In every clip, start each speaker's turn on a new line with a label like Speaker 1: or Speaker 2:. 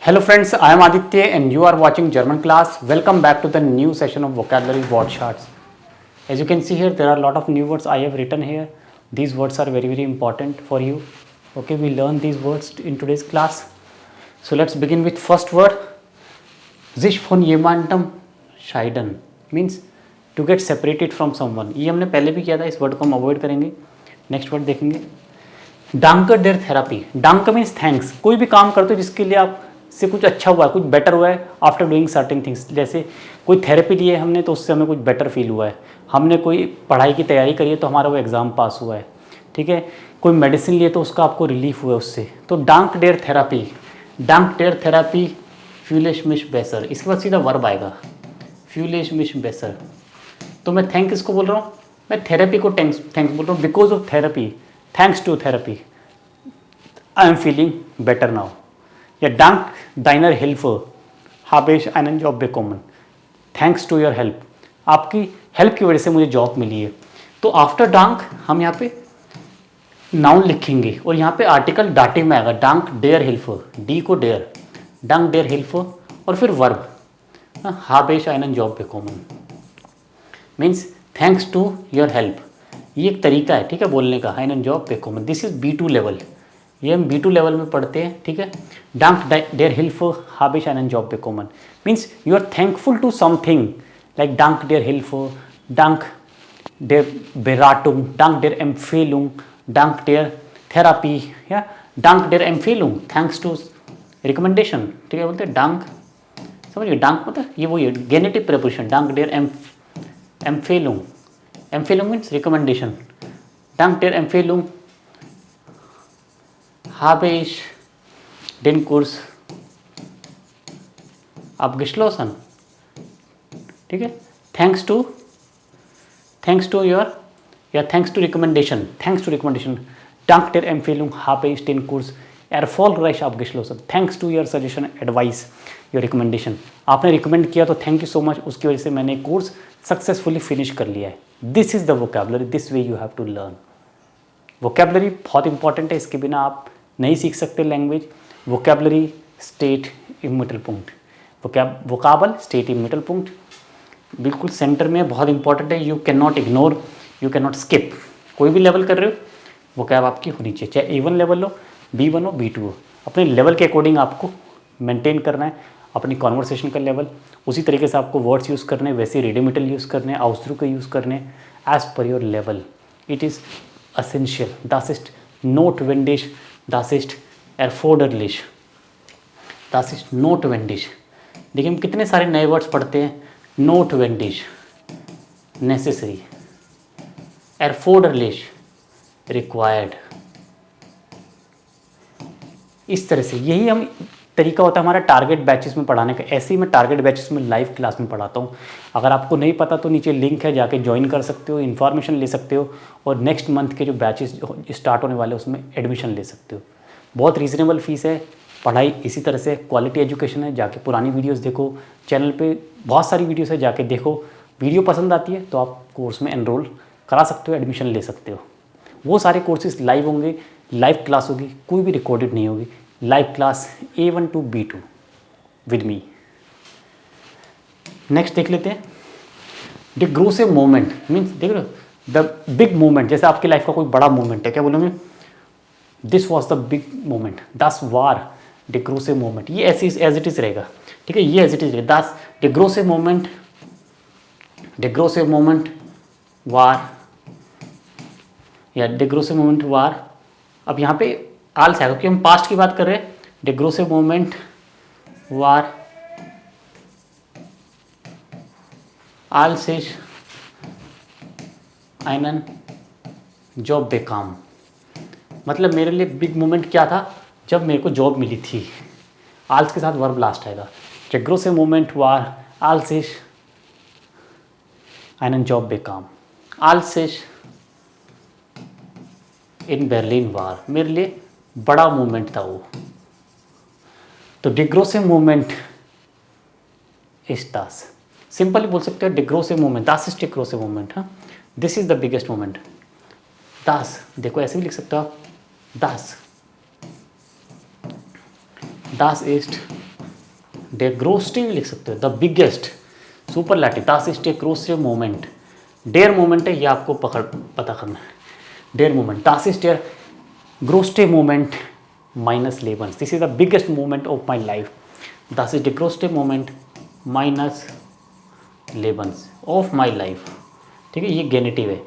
Speaker 1: Hello friends, I am Aditya and you are watching German class. Welcome back to the new session of vocabulary word charts. As you can see here, there are a lot of new words I have written here. These words are very important for you. Okay, we learn these words in today's class. So let's begin with first word. Sich von jemandem scheiden means to get separated from someone. ये हमने पहले भी किया था, इस word को हम avoid करेंगे. नेक्स्ट वर्ड देखेंगे डांकर डेयर थेरापी. डांकर मीन्स थैंक्स. कोई भी काम करते हो जिसके लिए आप से कुछ अच्छा हुआ है, कुछ बेटर हुआ है आफ्टर डूइंग सर्टेन थिंग्स. जैसे कोई थेरेपी लिए हमने तो उससे हमें कुछ बेटर फील हुआ है. हमने कोई पढ़ाई की तैयारी करी है तो हमारा वो एग्ज़ाम पास हुआ है. ठीक है, कोई मेडिसिन लिए तो उसका आपको रिलीफ हुआ है उससे. तो डांक डेयर थेरापी, डांक डेयर थेरापी फ्यूलिश मिश बेसर. इसके बाद सीधा वर्ब आएगा फ्यूलिश मिश बेसर. तो मैं थैंक किसको बोल रहा हूँ? मैं थेरेपी को थैंक्स बोल रहा हूँ. Because of therapy, thanks to therapy I am feeling better now. या डांक डाइनर हेल्पर हाबेश आनन जॉब बेकॉमन. थैंक्स टू योर हेल्प, आपकी हेल्प की वजह से मुझे जॉब मिली है. तो आफ्टर डांक हम यहाँ पे नाउन लिखेंगे और यहाँ पे आर्टिकल डाटिव में आएगा. डांक डेयर हेल्पर, डी को डेयर, डांक डेयर हेल्पर और फिर वर्ब हाबेश आनन जॉब बेकॉमन means thanks to your help. ये एक तरीका है, ठीक है, बोलने का. आनन जॉब बेकॉमन, दिस इज B2 लेवल. ये हम B2 लेवल में पढ़ते हैं. ठीक है, डांक डेयर हेल्पर हाबिश आनन जॉब बेकॉमन means you are thankful to something like डांक डेयर हेल्पर, डांक डेयर बेराटुंग, डांक डेयर एम्फेलुंग, डांक डेयर थेरापी या डांक डेयर एम्फेलुंग थैंक्स टू रिकमेंडेशन. ठीक है, बोलते हैं डांक. समझिए डांक मतलब ये वही है गेनेटिव प्रेपोजिशन. डांक डेयर एम्फेलुंग, एम्फेलुंग मीन्स रिकमेंडेशन. डांक डेयर एम्फेलुंग habe ich den Kurs abgeschlossen. ठीक है, थैंक्स टू योर या thanks to recommendation, thanks to recommendation. Dank der Empfehlung habe ich den Kurs erfolgreich abgeschlossen. Thanks to your suggestion, advice, your recommendation. आपने recommend किया तो thank you so much, उसकी वजह से मैंने कोर्स सक्सेसफुली फिनिश कर लिया है. This is the vocabulary, this way you have to learn. Vocabulary बहुत इंपॉर्टेंट है, इसके बिना आप नहीं सीख सकते लैंग्वेज. वोकैबुलरी स्टेट इम मिटलपुंक्ट, वोकाबल स्टेट इम मिटलपुंक्ट बिल्कुल सेंटर में, बहुत इंपॉर्टेंट है. You can not ignore, you can not skip. कोई भी लेवल कर रहे हो वोकैब आपकी होनी चाहिए, चाहे A1 लेवल हो, B1 हो, B2 हो. अपने लेवल के अकॉर्डिंग आपको मेंटेन करना है अपनी कॉन्वर्सेशन का लेवल. उसी तरीके से आपको वर्ड्स यूज़ करने, वैसे रेडिमेटल यूज़ करने, आउसड्रुक यूज़ करने as per your level. It is essential. Das ist notwendig, das ist erforderlich, das ist notwendig. देखिए हम कितने सारे नए वर्ड्स पढ़ते हैं. notwendig necessary, erforderlich required. इस तरह से यही हम तरीका होता है हमारा टारगेट बैचेस में पढ़ाने का. ऐसे ही मैं टारगेट बैचेस में लाइव क्लास में पढ़ाता हूँ. अगर आपको नहीं पता तो नीचे लिंक है, जाके ज्वाइन कर सकते हो, इन्फॉर्मेशन ले सकते हो और नेक्स्ट मंथ के जो बैचेस स्टार्ट होने वाले उसमें एडमिशन ले सकते हो. बहुत रीज़नेबल फीस है. पढ़ाई इसी तरह से क्वालिटी एजुकेशन है. जाके पुरानी वीडियोज़ देखो, चैनल पर बहुत सारी वीडियोज़ है, जाके देखो. वीडियो पसंद आती है तो आप कोर्स में एनरोल करा सकते हो, एडमिशन ले सकते हो. वो सारे कोर्सेज लाइव होंगे, लाइव क्लास होगी, कोई भी रिकॉर्डेड नहीं होगी. Live class A1 to B2 with me. Next देख लेते हैं. डिग्रोसिव मोमेंट मीन्स देख रहे हो द बिग मोमेंट. जैसे आपकी लाइफ का कोई बड़ा मोमेंट है, क्या बोलोगे? This was the big moment, दस वार डिग्रोसिव मोमेंट. ये ऐसे एज इट इज़ रहेगा. ठीक है, ये एज इट इज़ रहेगा. दस डिग्रोसिव मोमेंट वार या डिग्रोसिव मोमेंट वार. अब यहाँ पे आल से आएगा क्योंकि हम पास्ट की बात कर रहे हैं. डिग्रोसिव मोमेंट वार आल से आइनन जॉब बेकाम. मतलब मेरे लिए बिग मोमेंट क्या था? जब मेरे को जॉब मिली थी. आल्स के साथ वर्ब लास्ट आएगा. डिग्रोसिव मोमेंट वार आल से आइनन जॉब बेकाम. आल से इन बर्लिन वार. मेरे लिए बड़ा मूवमेंट था वो. तो डिग्रोसिव मूवमेंट इज दास. सिंपली बोल सकते हो डिग्रोसिव मूवमेंट, दास इज डिग्रोसिव मूवमेंट. हाँ, this is the biggest movement. दास देखो ऐसे भी लिख सकते हो आप. दास, दास इज डे ग्रोस्टिव लिख सकते हो, द बिगेस्ट सुपरलैटिव, दास इज ए ग्रोस्टिव मोमेंट, डेयर मोमेंट है, ये आपको पता करना है। डेयर मोमेंट, दास इज डेयर ग्रोस्टिव मोमेंट माइनस लेबन्स, this is the biggest moment of my life, दास इज द ग्रोस्टिव मोमेंट माइनस लेबन्स ऑफ माई लाइफ। ठीक है, ये गेनेटिव है,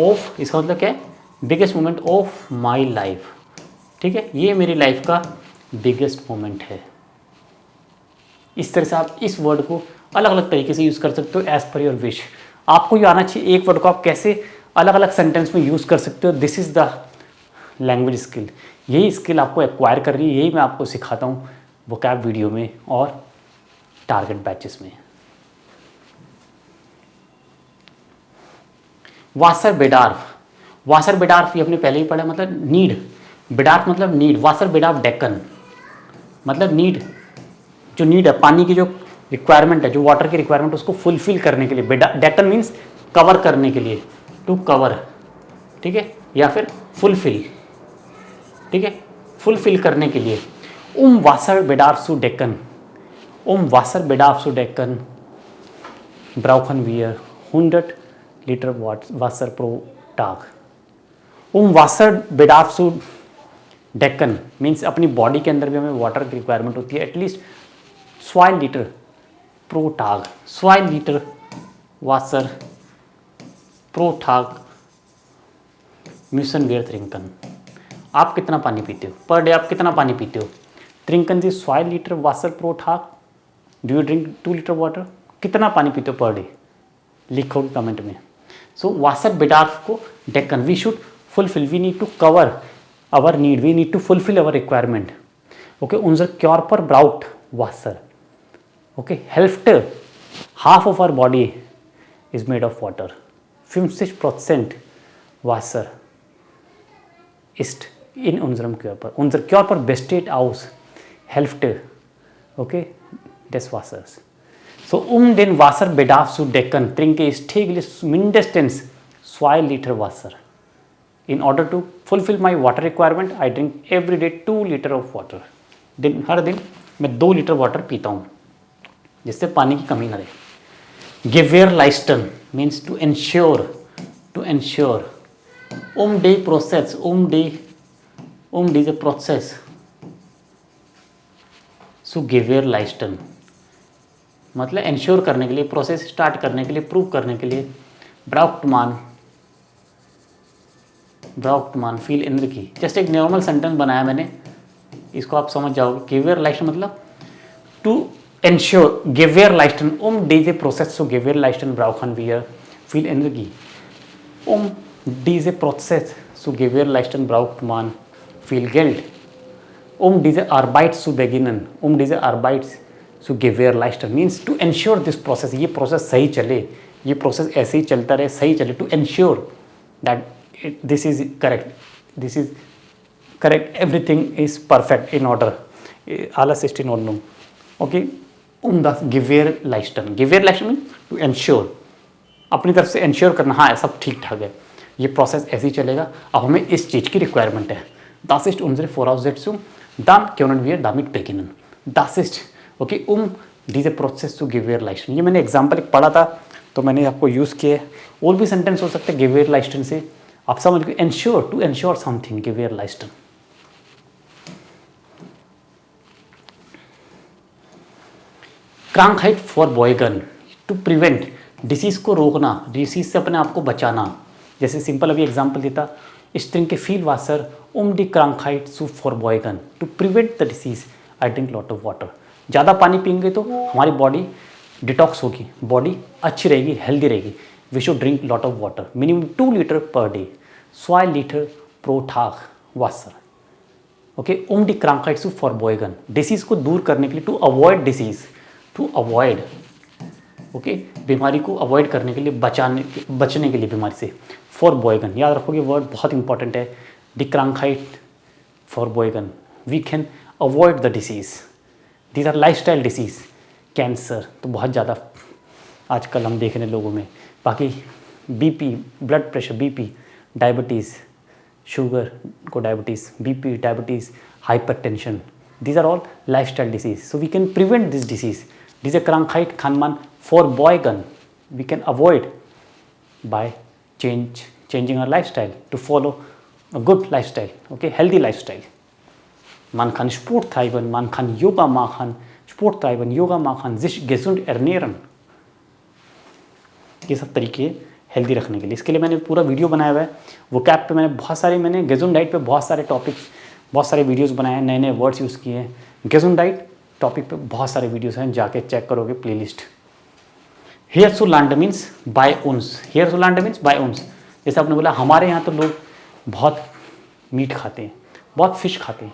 Speaker 1: ऑफ इसका मतलब क्या है, बिगेस्ट मोमेंट ऑफ माई लाइफ। ठीक है, ये मेरी लाइफ का बिगेस्ट मोमेंट है। इस तरह से आप इस वर्ड को अलग अलग तरीके से यूज़ कर सकते हो एज पर योर विश। आपको ये आना चाहिए एक वर्ड को आप कैसे अलग अलग सेंटेंस में यूज़ कर सकते हो। This is the language skill, यही स्किल आपको एक्वायर कर रही है, यही मैं आपको सिखाता हूँ वोकैब वीडियो में और टारगेट बैचेस में। वासर बेडार्फ, वासर बेडार्फ ये हमने पहले ही पढ़ा, मतलब नीड, बेडार्फ मतलब नीड, वासर बेडार्फ डेक्कन मतलब नीड, जो नीड है पानी की जो रिक्वायरमेंट है, जो वाटर की रिक्वायरमेंट उसको फुलफिल करने के लिए, डेक्कन मीन्स कवर करने के लिए, टू कवर, ठीक है, या फिर फुलफिल, ठीक है, फुलफिल करने के लिए। वासर बेडार्फ सु डेक्कन, वासर बेडार्फ सु डेक्कन ब्राउखन वियर 100 लीटर वासर प्रो टाग। वासर बेडार्फ सु डेक्कन मीन्स अपनी बॉडी के अंदर भी हमें वाटर की रिक्वायरमेंट होती है, एटलीस्ट 100 लीटर प्रो टाग, 100 लीटर वासर प्रो टाग म्यूसन वेयर त्रिंकन। आप कितना पानी पीते हो पर डे, आप कितना पानी पीते हो? त्रिंकन जी 100 लीटर वासर प्रो टाग, do you drink 2 litre water, कितना पानी पीते हो पर डे, लिखो कमेंट में। सो वासर बेडार्फ को डेक्कन, we should fulfil, we need to cover our need, we need to fulfill our requirement. Okay, unser Körper braucht Wasser. Okay, Hälfte, half of our body is made of water. 50% Wasser ist in unserem Körper. Unser Körper besteht aus Hälfte, okay, des Wassers. So, den Wasserbedarf zu decken, trinke ich täglich mindestens 2 Liter Wasser. In order to fulfill my water requirement, I drink every day 2 liter of water. हर दिन मैं 2 litre water पीता हूँ जिससे पानी की कमी ना रहे। Gewährleisten means to ensure, die process, diese process zu gewährleisten मतलब इंश्योर करने के लिए, प्रोसेस स्टार्ट करने के लिए, प्रूव करने के लिए। ब्राउक्ट मान फील एनर्जी, जस्ट एक नॉर्मल सेंटेंस बनाया मैंने, इसको आप समझ जाओगे। गेवेरलाइस्टन मतलब टू एंश्योर, गेवेरलाइस्टन डीजे प्रोसेस सो गेवेरलाइस्टन ब्राउखन वियर फील एनर्जी, डीजे प्रोसेस सो गेवेरलाइस्टन ब्राउक्ट मान फील गेल्ड, डीजे आर्बाइट्स सो बेगिनन, डीजे आर्बाइट्स सो गेवेरलाइस्टन means to ensure this process, ये प्रोसेस सही चले, ये प्रोसेस ऐसे ही चलता रहे, सही चले, to ensure that this is correct, everything is perfect in order, alles ist in Ordnung. Okay, das Gewährleisten means to ensure, अपनी तरफ से इंश्योर करना, हाँ सब ठीक ठाक है, ये प्रोसेस ऐसे ही चलेगा, अब हमें इस चीज़ की रिक्वायरमेंट है। Das ist unsere Voraussetzung, dann können wir damit beginnen. Das ist okay, diese Prozess zu gewährleisten। ये मैंने एग्जाम्पल एक पढ़ा था तो मैंने आपको यूज़ किया है, और भी सेंटेंस हो सकते हैं gewährleisten से, आप समझ गए, ensure, to ensure something, gewährleisten। Krankheit vorbeugen, to prevent, disease को रोकना, डिसीज़ से अपने आप को बचाना। जैसे सिंपल अभी एग्जांपल देता, ich trinke viel Wasser die Krankheit zu vorbeugen, to prevent the disease I drink lot of water. ज़्यादा पानी पीएंगे तो हमारी बॉडी डिटॉक्स होगी, बॉडी अच्छी रहेगी, हेल्दी रहेगी। We should drink lot of water, minimum 2 liter per day, 2 liter pro Tag Wasser. Okay, die Krankheit zu vorbeugen, disease को दूर करने के लिए, to avoid disease, to avoid, okay, बीमारी को अवॉइड करने के लिए, बचने के लिए बीमारी से। vorbeugen, याद रखोगे वर्ड बहुत इंपॉर्टेंट है, die Krankheit vorbeugen, we can avoid the disease, these are lifestyle disease, cancer तो बहुत ज़्यादा आजकल हम देख रहे हैं लोगों में, बाकी BP, blood pressure, BP, diabetes, sugar को diabetes, BP, diabetes, hypertension, These are all lifestyle disease. So we can prevent this disease. Diese Krankheit kann man vorbeugen. We can avoid by changing our lifestyle to follow a good lifestyle, okay, healthy lifestyle. Man kann Sport treiben, man kann Yoga machen, Sport treiben, Yoga machen, sich gesund ernähren. ये सब तरीके healthy रखने के लिए, इसके लिए मैंने पूरा वीडियो बनाया हुआ है। वो कैप पे मैंने गेजुन डाइट पे बहुत सारे टॉपिक्स, बहुत सारे वीडियोस बनाए हैं, नए नए वर्ड्स यूज़ किए हैं। गेजुन डाइट टॉपिक पे बहुत सारे वीडियोस हैं, जाके चेक करोगे प्लेलिस्ट। हियरसुलांड मीन्स बाय उन्स, हियरसुलांड मीन्स बाय उन्स। जैसे आपने बोला हमारे यहाँ तो लोग बहुत मीट खाते हैं, बहुत फिश खाते हैं।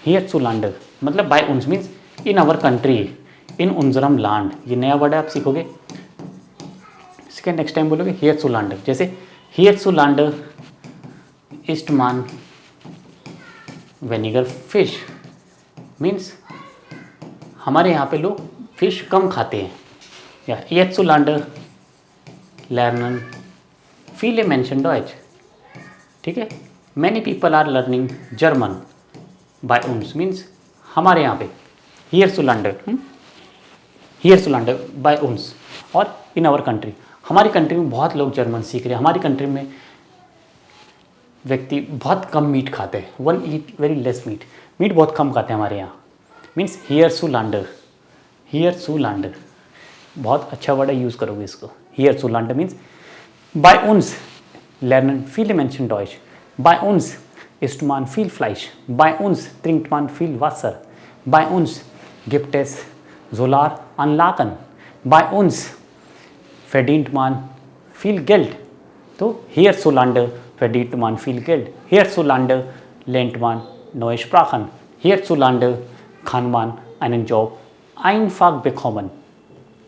Speaker 1: हियरसुलांड मतलब बाय उन्स मीन्स इन आवर कंट्री, इन उन्जरम लैंड। ये नया वर्ड है, आप सीखोगे, इसके नेक्स्ट टाइम बोलोगे हियरसुलांड। जैसे हियरसुलांड ईस्टमान वेनिगर फिश मीन्स हमारे यहाँ पे लोग फिश कम खाते हैं। या हियरसुलांड लर्नन viele Menschen Deutsch, ठीक है। Many people are learning German by उन्स मीन्स हमारे यहाँ पे हियरसुलांड बाय उन्स। और इन आवर कंट्री, हमारी कंट्री में बहुत लोग जर्मन सीख रहे हैं। हमारी कंट्री में व्यक्ति बहुत कम मीट खाते हैं, one eat very less meat, meat बहुत कम खाते हैं हमारे यहाँ। मीन्स हियरसुलांड बहुत अच्छा वर्ड है, यूज़ करोगे इसको। हियरसुलांड means bei uns lernen viele Menschen Deutsch, bei uns isst man viel Fleisch, bei uns trinkt man viel Wasser, bei uns gibt es Solaranlagen, bei uns verdient man viel Geld. तो hierzulande verdient man viel Geld, hierzulande lernt man neue Sprachen, hierzulande kann man einen Job einfach bekommen.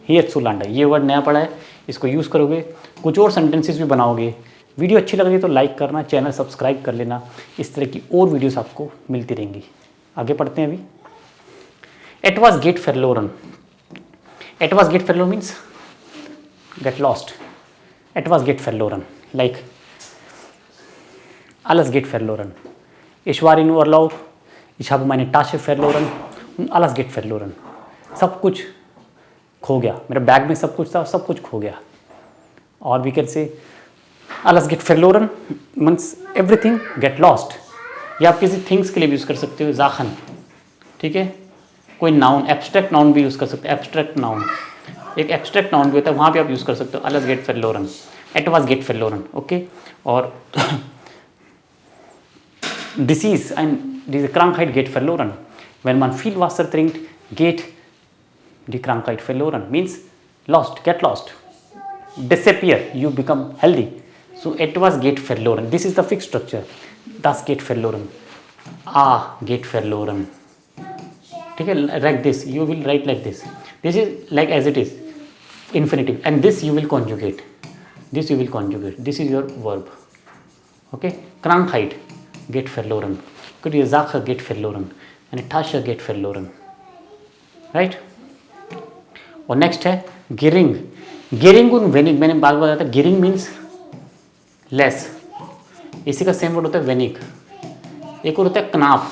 Speaker 1: हियरसुलांड ये word नया पड़ा है, इसको use करोगे, कुछ और sentences भी बनाओगे। वीडियो अच्छी लग रही है तो लाइक करना, चैनल सब्सक्राइब कर लेना, इस तरह की और वीडियोस आपको मिलती रहेंगी। आगे पढ़ते हैं अभी। एट वॉज गेट फेरलोरन, एट वॉज गेट फेरलोरन मीन्स गेट लॉस्ट। एट वॉज गेट फेरलोरन like alles geht verloren. Ich war in Urlaub, ich habe meine Tasche verloren und alles geht verloren. सब कुछ खो गया, मेरे बैग में सब कुछ था, सब कुछ खो गया। और we can say alles geht verloren means everything get lost. या आप किसी थिंग्स के लिए भी यूज़ कर सकते हो, ज़ाखन, ठीक है। कोई नाउन, एब्स्ट्रैक्ट नाउन भी यूज़ कर सकते हो, एब्स्ट्रैक्ट नाउन, एक एब्स्ट्रैक्ट नाउन भी होता है, वहाँ पे आप यूज़ कर सकते हो alles geht verloren, it was get verloren, okay. और disease and diese Krankheit geht verloren. Wenn man viel Wasser trinkt, geht die Krankheit verloren. Means lost, get lost, disappear, you become healthy. So etwas geht verloren. This is the fixed structure. Das geht verloren. Geht verloren. ठीक है, like this. You will write like this. This is like as it is, infinitive. And this you will conjugate. This you will conjugate. This is your verb. Okay, Krankheit geht verloren. Could die Sache geht verloren. Eine Tasche geht verloren. Right? और next है गिरिंग। गिरिंग और वेनिक, मैंने बात बताया था, गिरिंग means less, इसी का same word होता है वेनिक। एक और होता है कनाप,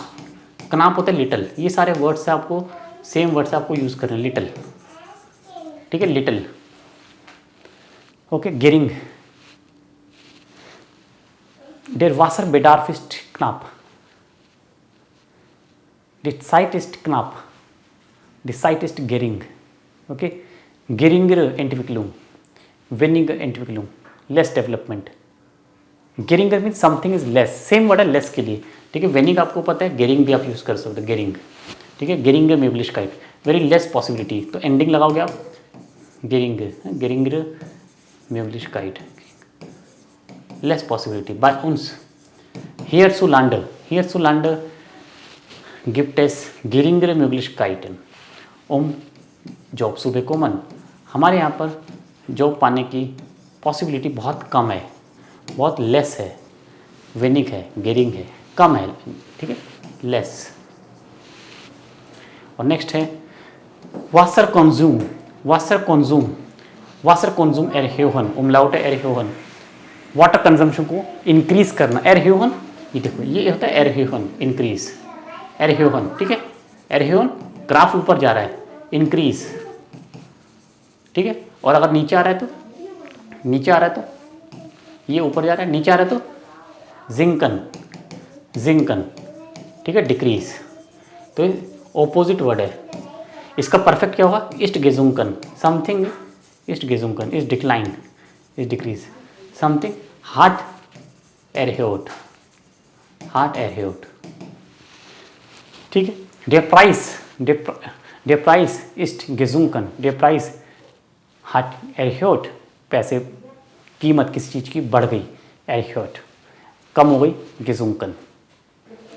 Speaker 1: कनाप होता है लिटल। ये सारे वर्ड्स से आपको सेम वर्ड से आपको यूज़ करना है, लिटल, ठीक है, लिटल, ओके। गिरिंग, Der Wasserbedarf ist knapp. Die Zeit ist knapp. Die Zeit ist gering. Okay? Geringere Entwicklung. Weniger Entwicklung. Less development. Geringer means something is less. Same word है less के लिए, ठीक है। weniger आपको पता है, gering भी आप यूज़ कर सकते हो, gering, ठीक है। geringer Möglichkeit, very less possibility, तो ending लगाओगे आप geringer, geringer Möglichkeit, less possibility. Bei uns hierzulande, hierzulande gibt es geringere Möglichkeiten Job zu bekommen. हमारे यहाँ पर जॉब पाने की पॉसिबिलिटी बहुत कम है, बहुत लेस है। वेनिक है, गेरिंग है, कम है, ठीक है, लेस। और नेक्स्ट है वासर कंज्यूम, वासर कंज्यूम, वासर कंज्यूम एरहेवन, उमलाउट है एरहेवन, वाटर कंजम्पशन को इंक्रीज करना। एरहेवन, ये देखो, ये होता है एरहेवन, इंक्रीज, एरहेवन, ठीक है। एरहियोन ग्राफ ऊपर जा रहा है, इंक्रीज, ठीक है। और अगर नीचे आ रहा है तो, नीचे आ रहा है तो ये ऊपर जा रहा है, नीचे आ रहा है तो जिंकन, जिंकन, ठीक है, डिक्रीज। तो ऑपोजिट वर्ड है, इसका परफेक्ट क्या होगा, ईस्ट गेजुंकन, समथिंग ईस्ट गेजुंकन is decline, is decrease, something हार्ट एरहियोट, हार्ट एरहियोट, ठीक है। डे प्राइस ईस्ट गेजुंकन, डे प्राइस हार्ट एरहियोट, पैसे कीमत किसी चीज़ की बढ़ गई, एरहियोट कम हो गई, गेजुंकन।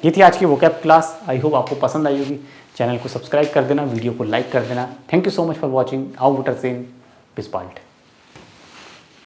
Speaker 1: ये थी आज की वोकैब क्लास। आई होप आपको पसंद आई होगी। चैनल को सब्सक्राइब कर देना, वीडियो को लाइक कर देना। Thank you so much for watching हाउ वुटर सेन बिस्पाल्ट।